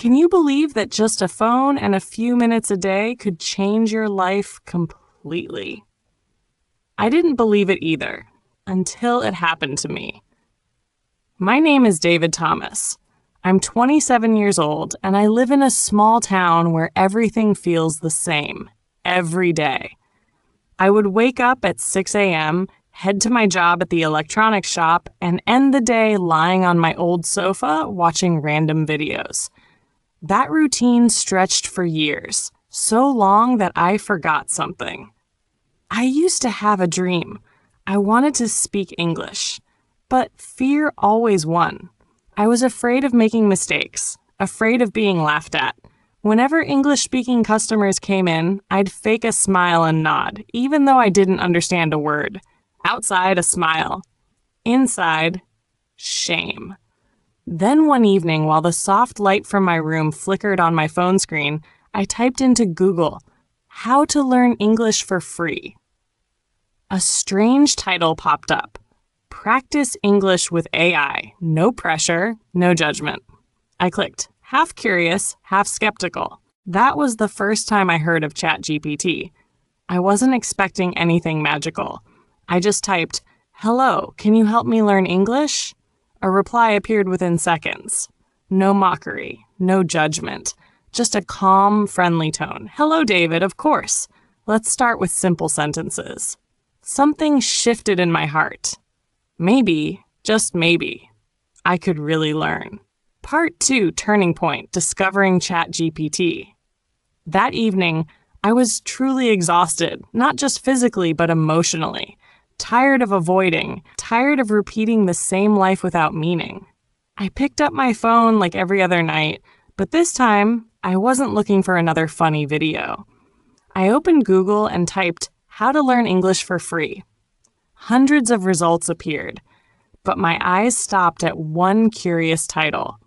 Can you believe that just a phone and a few minutes a day could change your life completely? I didn't believe it either, until it happened to me. My name is David Thomas. I'm 27 years old, and I live in a small town where everything feels the same, every day. I would wake up at 6 a.m., head to my job at the electronics shop, and end the day lying on my old sofa watching random videos. That routine stretched for years, so long that I forgot something. I used to have a dream. I wanted to speak English, but fear always won. I was afraid of making mistakes, afraid of being laughed at. Whenever English-speaking customers came in, I'd fake a smile and nod, even though I didn't understand a word. Outside, a smile. Inside, shame. Then one evening, while the soft light from my room flickered on my phone screen, I typed into Google, "How to learn English for free." A strange title popped up. Practice English with AI. No pressure, no judgment. I clicked, half curious, half skeptical. That was the first time I heard of ChatGPT. I wasn't expecting anything magical. I just typed, "Hello, can you help me learn English?" A reply appeared within seconds. No mockery, no judgment, just a calm, friendly tone. "Hello, David, of course. Let's start with simple sentences." Something shifted in my heart. Maybe, just maybe, I could really learn. Part 2, Turning Point, Discovering ChatGPT. That evening, I was truly exhausted, not just physically, but emotionally. Tired of avoiding, tired of repeating the same life without meaning. I picked up my phone like every other night, but this time, I wasn't looking for another funny video. I opened Google and typed, "How to learn English for free." Hundreds of results appeared, but my eyes stopped at one curious title.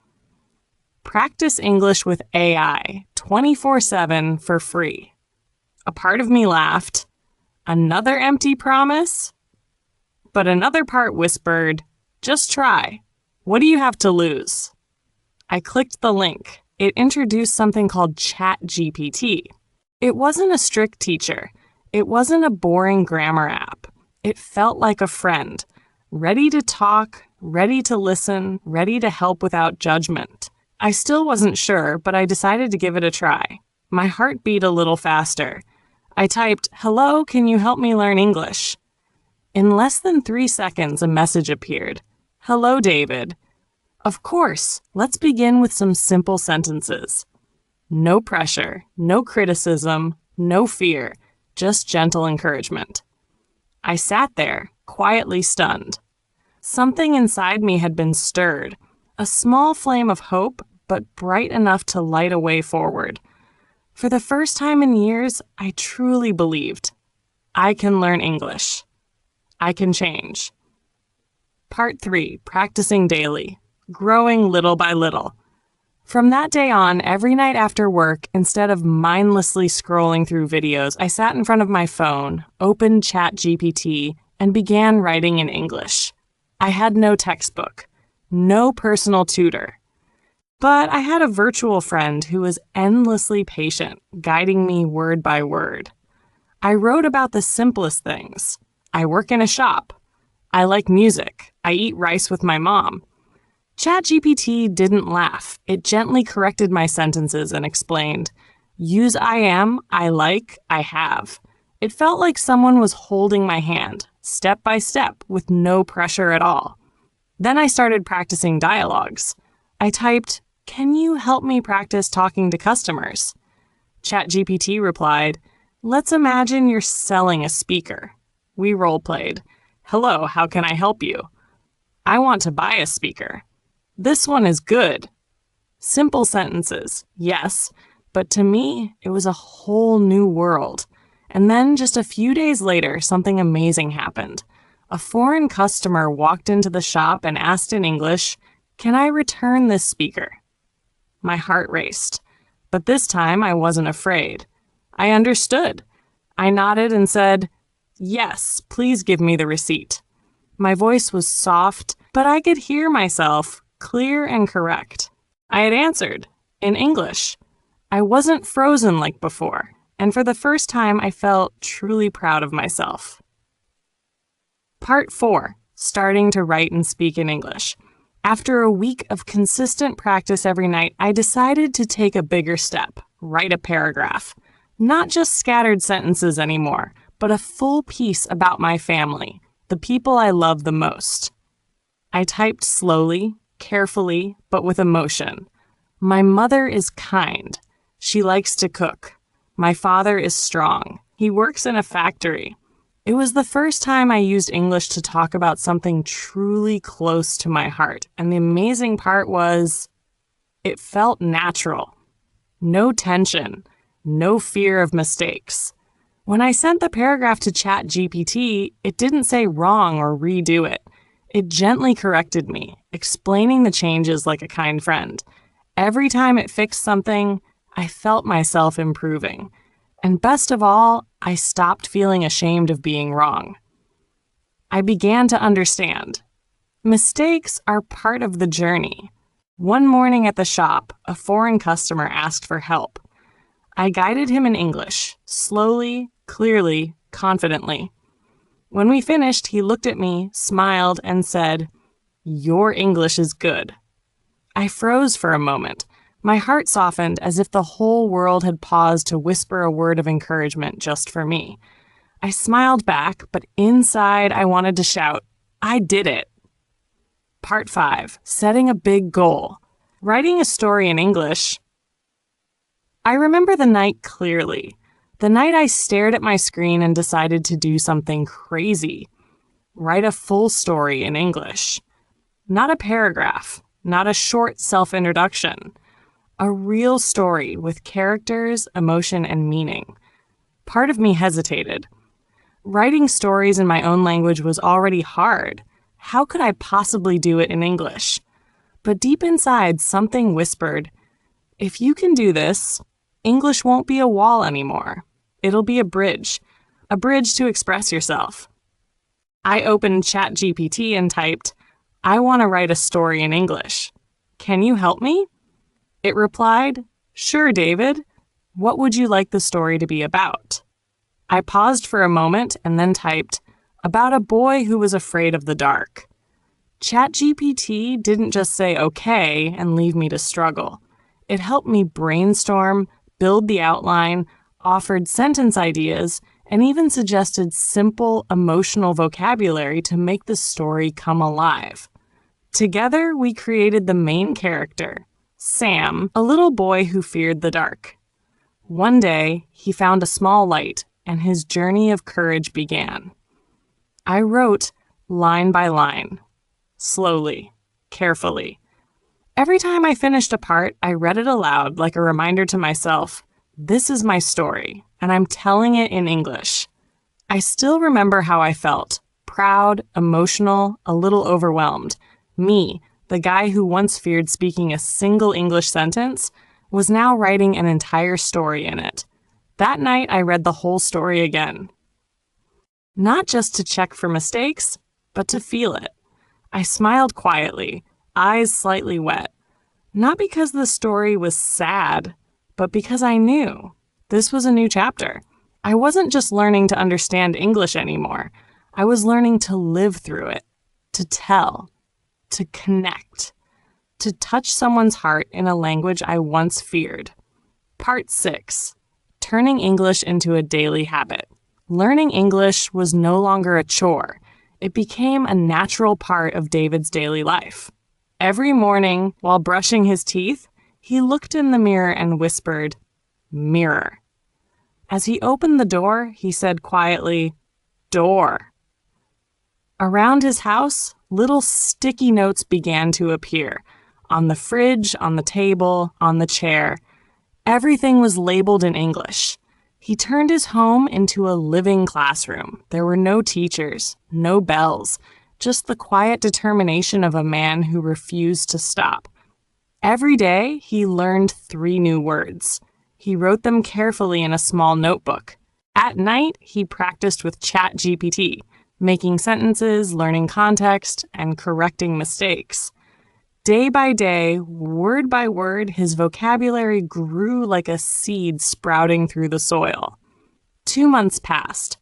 Practice English with AI, 24/7 for free. A part of me laughed. Another empty promise? But another part whispered, "Just try. What do you have to lose?" I clicked the link. It introduced something called ChatGPT. It wasn't a strict teacher. It wasn't a boring grammar app. It felt like a friend, ready to talk, ready to listen, ready to help without judgment. I still wasn't sure, but I decided to give it a try. My heart beat a little faster. I typed, "Hello, can you help me learn English?" In less than 3 seconds, a message appeared. "Hello, David. Of course, let's begin with some simple sentences. No pressure, no criticism, no fear, just gentle encouragement." I sat there, quietly stunned. Something inside me had been stirred, a small flame of hope, but bright enough to light a way forward. For the first time in years, I truly believed. I can learn English. I can change. Part 3, Practicing Daily, Growing Little by Little. From that day on, every night after work, instead of mindlessly scrolling through videos, I sat in front of my phone, opened ChatGPT, and began writing in English. I had no textbook, no personal tutor. But I had a virtual friend who was endlessly patient, guiding me word by word. I wrote about the simplest things. I work in a shop. I like music. I eat rice with my mom. ChatGPT didn't laugh. It gently corrected my sentences and explained, "Use I am, I like, I have." It felt like someone was holding my hand, step by step, with no pressure at all. Then I started practicing dialogues. I typed, "Can you help me practice talking to customers?" ChatGPT replied, "Let's imagine you're selling a speaker." We role-played. "Hello, how can I help you?" "I want to buy a speaker." "This one is good." Simple sentences, yes, but to me, it was a whole new world. And then just a few days later, something amazing happened. A foreign customer walked into the shop and asked in English, "Can I return this speaker?" My heart raced, but this time I wasn't afraid. I understood. I nodded and said, "Yes, please give me the receipt." My voice was soft, but I could hear myself, clear and correct. I had answered, in English. I wasn't frozen like before, and for the first time, I felt truly proud of myself. Part 4. Starting to write and speak in English. After a week of consistent practice every night, I decided to take a bigger step, write a paragraph. Not just scattered sentences anymore, but a full piece about my family, the people I love the most. I typed slowly, carefully, but with emotion. My mother is kind. She likes to cook. My father is strong. He works in a factory. It was the first time I used English to talk about something truly close to my heart, and the amazing part was, it felt natural. No tension, no fear of mistakes. When I sent the paragraph to ChatGPT, it didn't say wrong or redo it. It gently corrected me, explaining the changes like a kind friend. Every time it fixed something, I felt myself improving. And best of all, I stopped feeling ashamed of being wrong. I began to understand. Mistakes are part of the journey. One morning at the shop, a foreign customer asked for help. I guided him in English, slowly, clearly, confidently. When we finished, he looked at me, smiled, and said, "Your English is good." I froze for a moment. My heart softened as if the whole world had paused to whisper a word of encouragement just for me. I smiled back, but inside I wanted to shout, "I did it!" Part 5. Setting a big goal. Writing a story in English. I remember the night clearly. The night I stared at my screen and decided to do something crazy. Write a full story in English. Not a paragraph, not a short self-introduction. A real story with characters, emotion, and meaning. Part of me hesitated. Writing stories in my own language was already hard. How could I possibly do it in English? But deep inside, something whispered, if you can do this, English won't be a wall anymore. It'll be a bridge to express yourself. I opened ChatGPT and typed, "I want to write a story in English. Can you help me?" It replied, "Sure, David. What would you like the story to be about?" I paused for a moment and then typed, "About a boy who was afraid of the dark." ChatGPT didn't just say okay and leave me to struggle. It helped me brainstorm, build the outline, offered sentence ideas, and even suggested simple emotional vocabulary to make the story come alive. Together, we created the main character, Sam, a little boy who feared the dark. One day, he found a small light, and his journey of courage began. I wrote line by line, slowly, carefully. Every time I finished a part, I read it aloud like a reminder to myself, this is my story, and I'm telling it in English. I still remember how I felt, proud, emotional, a little overwhelmed. Me, the guy who once feared speaking a single English sentence, was now writing an entire story in it. That night, I read the whole story again. Not just to check for mistakes, but to feel it. I smiled quietly, eyes slightly wet. Not because the story was sad, but because I knew this was a new chapter. I wasn't just learning to understand English anymore. I was learning to live through it, to tell, to connect, to touch someone's heart in a language I once feared. Part 6. Turning English into a daily habit. Learning English was no longer a chore. It became a natural part of David's daily life. Every morning, while brushing his teeth, he looked in the mirror and whispered, "Mirror." As he opened the door, he said quietly, "Door." Around his house, little sticky notes began to appear. On the fridge, on the table, on the chair. Everything was labeled in English. He turned his home into a living classroom. There were no teachers, no bells, just the quiet determination of a man who refused to stop. Every day, he learned 3 new words. He wrote them carefully in a small notebook. At night, he practiced with ChatGPT, making sentences, learning context, and correcting mistakes. Day by day, word by word, his vocabulary grew like a seed sprouting through the soil. 2 months passed.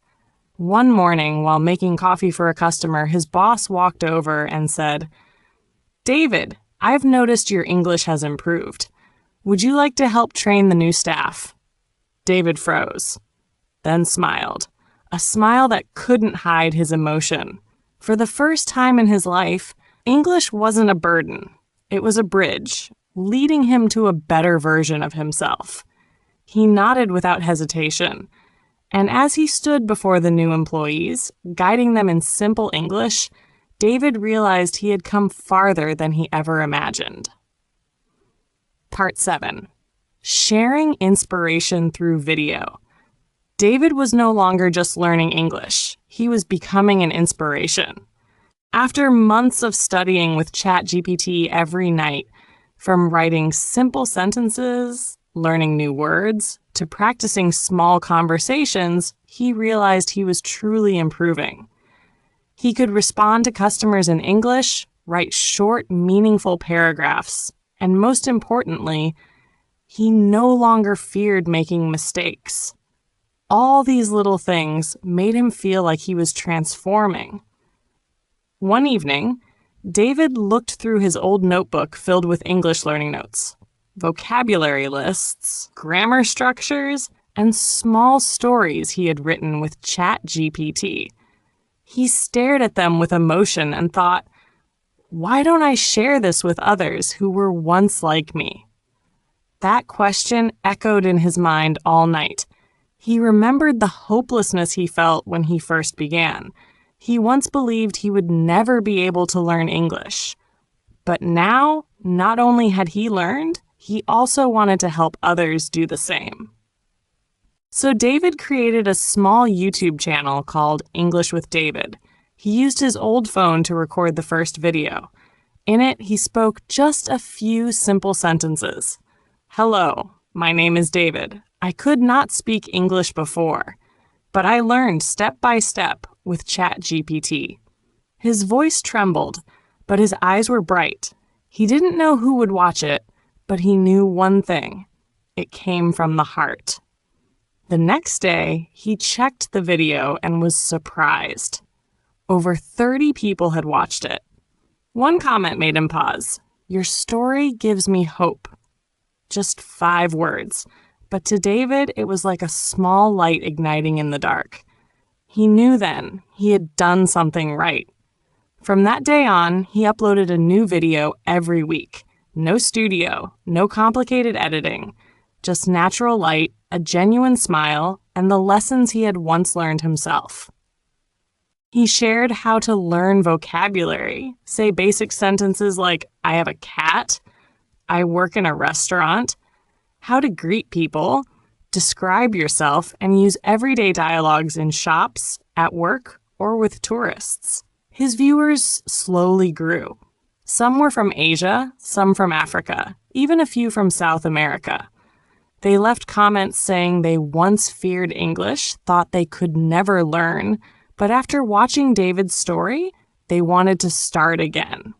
One morning, while making coffee for a customer, his boss walked over and said, "David, I've noticed your English has improved. Would you like to help train the new staff?" David froze, then smiled, a smile that couldn't hide his emotion. For the first time in his life, English wasn't a burden. It was a bridge, leading him to a better version of himself. He nodded without hesitation, and as he stood before the new employees, guiding them in simple English, David realized he had come farther than he ever imagined. Part 7. Sharing inspiration through video. David was no longer just learning English. He was becoming an inspiration. After months of studying with ChatGPT every night, from writing simple sentences, learning new words, to practicing small conversations, he realized he was truly improving. He could respond to customers in English, write short, meaningful paragraphs, and most importantly, he no longer feared making mistakes. All these little things made him feel like he was transforming. One evening, David looked through his old notebook filled with English learning notes, vocabulary lists, grammar structures, and small stories he had written with ChatGPT. He stared at them with emotion and thought, "Why don't I share this with others who were once like me?" That question echoed in his mind all night. He remembered the hopelessness he felt when he first began. He once believed he would never be able to learn English. But now, not only had he learned, he also wanted to help others do the same. So David created a small YouTube channel called English with David. He used his old phone to record the first video. In it, he spoke just a few simple sentences. "Hello, my name is David. I could not speak English before, but I learned step by step with ChatGPT." His voice trembled, but his eyes were bright. He didn't know who would watch it, but he knew one thing. It came from the heart. The next day, he checked the video and was surprised. Over 30 people had watched it. One comment made him pause. "Your story gives me hope." Just 5 words, but to David, it was like a small light igniting in the dark. He knew then he had done something right. From that day on, he uploaded a new video every week. No studio, no complicated editing, just natural light, a genuine smile, and the lessons he had once learned himself. He shared how to learn vocabulary, say basic sentences like, "I have a cat," "I work in a restaurant," how to greet people, describe yourself, and use everyday dialogues in shops, at work, or with tourists. His viewers slowly grew. Some were from Asia, some from Africa, even a few from South America. They left comments saying they once feared English, thought they could never learn, but after watching David's story, they wanted to start again.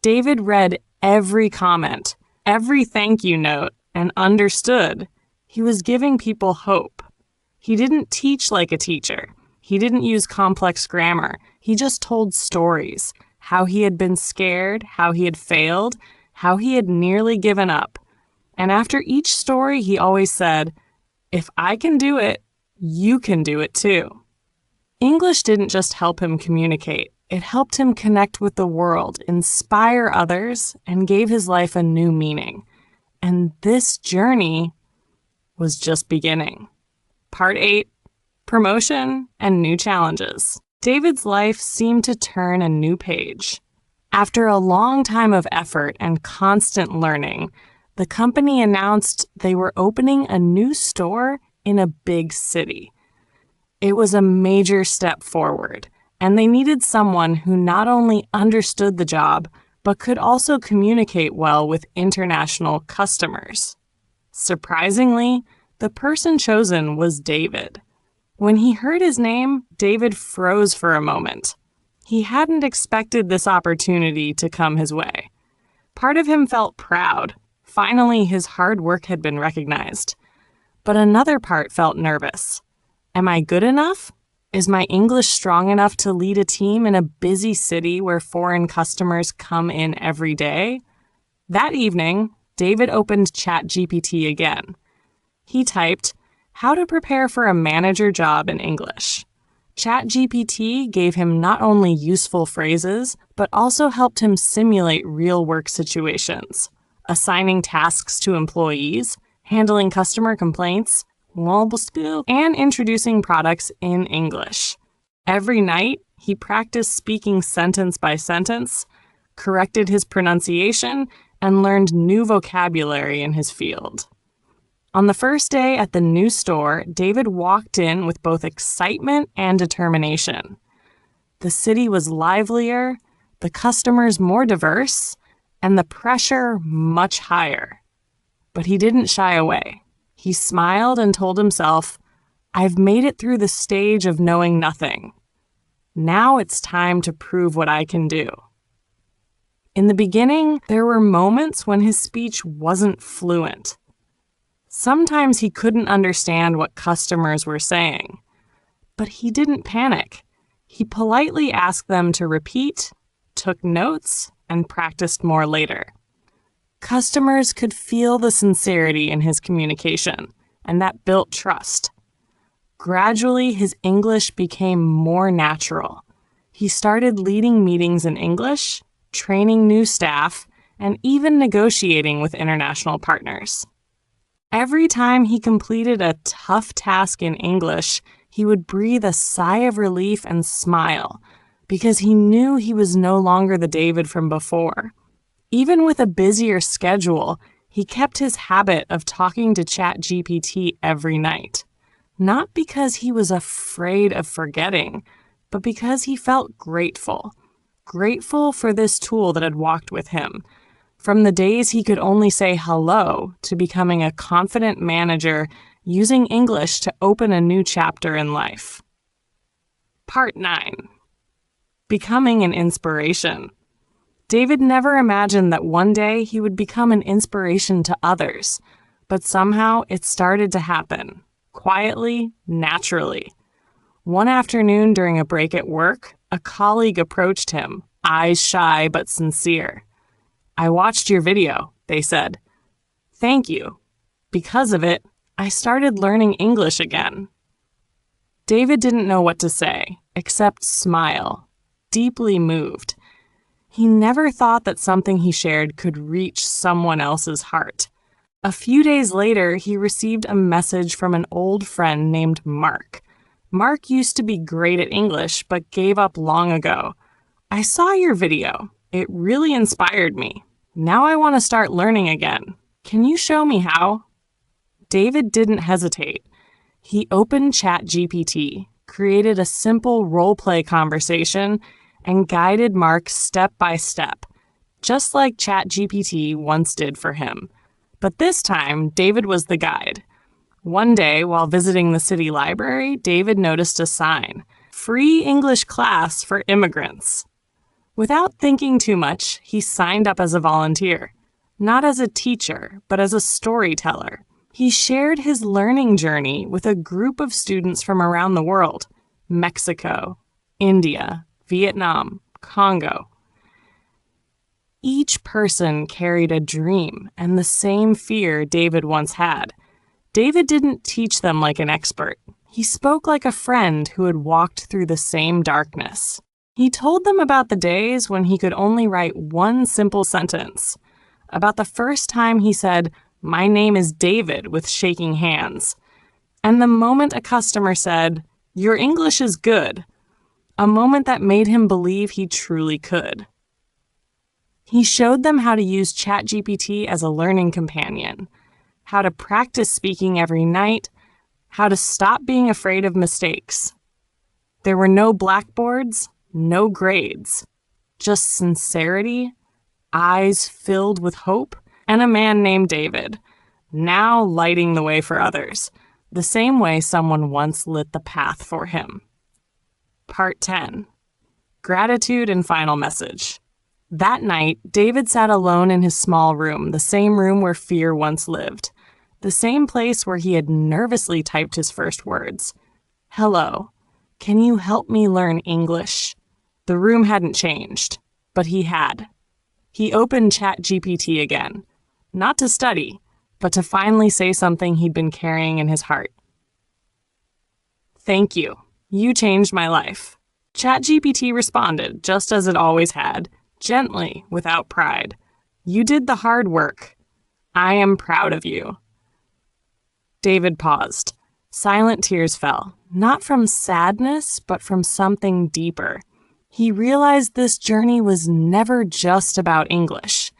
David read every comment, every thank you note, and understood he was giving people hope. He didn't teach like a teacher. He didn't use complex grammar. He just told stories, how he had been scared, how he had failed, how he had nearly given up. And after each story, he always said, "If I can do it, you can do it too." English didn't just help him communicate. It helped him connect with the world, inspire others, and gave his life a new meaning. And this journey was just beginning. Part 8, Promotion and New Challenges. David's life seemed to turn a new page. After a long time of effort and constant learning, the company announced they were opening a new store in a big city. It was a major step forward, and they needed someone who not only understood the job, but could also communicate well with international customers. Surprisingly, the person chosen was David. When he heard his name, David froze for a moment. He hadn't expected this opportunity to come his way. Part of him felt proud. Finally, his hard work had been recognized. But another part felt nervous. Am I good enough? Is my English strong enough to lead a team in a busy city where foreign customers come in every day? That evening, David opened ChatGPT again. He typed, "How to prepare for a manager job in English." ChatGPT gave him not only useful phrases, but also helped him simulate real work situations, assigning tasks to employees, handling customer complaints, and introducing products in English. Every night, he practiced speaking sentence by sentence, corrected his pronunciation, and learned new vocabulary in his field. On the first day at the new store, David walked in with both excitement and determination. The city was livelier, the customers more diverse, and the pressure much higher. But he didn't shy away. He smiled and told himself, "I've made it through the stage of knowing nothing. Now it's time to prove what I can do." In the beginning, there were moments when his speech wasn't fluent. Sometimes he couldn't understand what customers were saying. But he didn't panic. He politely asked them to repeat, took notes, and practiced more later. Customers could feel the sincerity in his communication, and that built trust. Gradually, his English became more natural. He started leading meetings in English, training new staff, and even negotiating with international partners. Every time he completed a tough task in English, he would breathe a sigh of relief and smile, because he knew he was no longer the David from before. Even with a busier schedule, he kept his habit of talking to ChatGPT every night. Not because he was afraid of forgetting, but because he felt grateful. Grateful for this tool that had walked with him. From the days he could only say hello to becoming a confident manager using English to open a new chapter in life. Part 9. Becoming an inspiration. David never imagined that one day he would become an inspiration to others, but somehow it started to happen, quietly, naturally. One afternoon during a break at work, a colleague approached him, eyes shy but sincere. "I watched your video," they said. "Thank you. Because of it, I started learning English again." David didn't know what to say, except smile, deeply moved. He never thought that something he shared could reach someone else's heart. A few days later, he received a message from an old friend named Mark. Mark used to be great at English, but gave up long ago. "I saw your video. It really inspired me. Now I want to start learning again. Can you show me how?" David didn't hesitate. He opened ChatGPT, created a simple role-play conversation, and guided Mark step by step, just like ChatGPT once did for him. But this time, David was the guide. One day, while visiting the city library, David noticed a sign, "Free English class for immigrants." Without thinking too much, he signed up as a volunteer, not as a teacher, but as a storyteller. He shared his learning journey with a group of students from around the world: Mexico, India, Vietnam, Congo. Each person carried a dream and the same fear David once had. David didn't teach them like an expert. He spoke like a friend who had walked through the same darkness. He told them about the days when he could only write one simple sentence, about the first time he said, "My name is David," with shaking hands, and the moment a customer said, "Your English is good," a moment that made him believe he truly could. He showed them how to use ChatGPT as a learning companion, how to practice speaking every night, how to stop being afraid of mistakes. There were no blackboards, no grades, just sincerity, eyes filled with hope, and a man named David, now lighting the way for others, the same way someone once lit the path for him. Part 10. Gratitude and final message. That night, David sat alone in his small room, the same room where fear once lived, the same place where he had nervously typed his first words. "Hello, can you help me learn English?" The room hadn't changed, but he had. He opened ChatGPT again, not to study, but to finally say something he'd been carrying in his heart. "Thank you. You changed my life." ChatGPT responded, just as it always had, gently, without pride. "You did the hard work. I am proud of you." David paused. Silent tears fell, not from sadness, but from something deeper. He realized this journey was never just about English.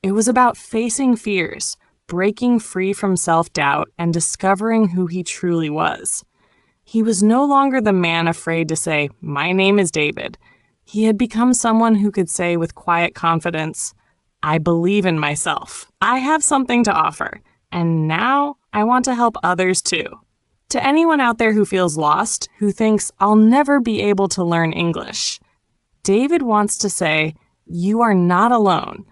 It was about facing fears, breaking free from self-doubt, and discovering who he truly was. He was no longer the man afraid to say, "My name is David." He had become someone who could say with quiet confidence, "I believe in myself. I have something to offer, and now I want to help others too." To anyone out there who feels lost, who thinks, "I'll never be able to learn English," David wants to say, you are not alone,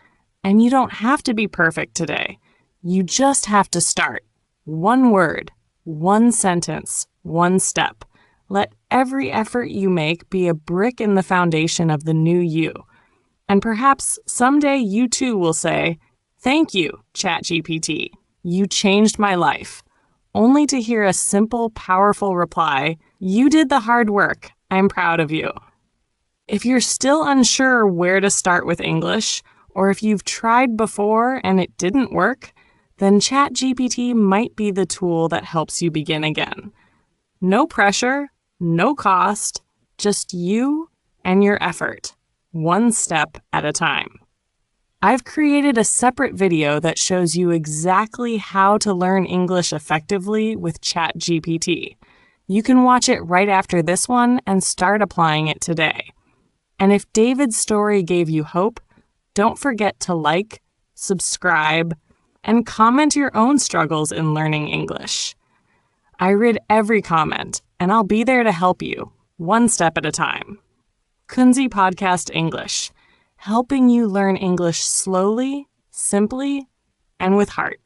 and you don't have to be perfect today. You just have to start. One word, one sentence, one step. Let every effort you make be a brick in the foundation of the new you. And perhaps someday you too will say, "Thank you, ChatGPT. You changed my life." Only to hear a simple, powerful reply, "You did the hard work. I'm proud of you." If you're still unsure where to start with English, or if you've tried before and it didn't work, then ChatGPT might be the tool that helps you begin again. No pressure, no cost, just you and your effort, one step at a time. I've created a separate video that shows you exactly how to learn English effectively with ChatGPT. You can watch it right after this one and start applying it today. And if David's story gave you hope, don't forget to like, subscribe, and comment your own struggles in learning English. I read every comment, and I'll be there to help you, one step at a time. Kunzy Podcast English, helping you learn English slowly, simply, and with heart.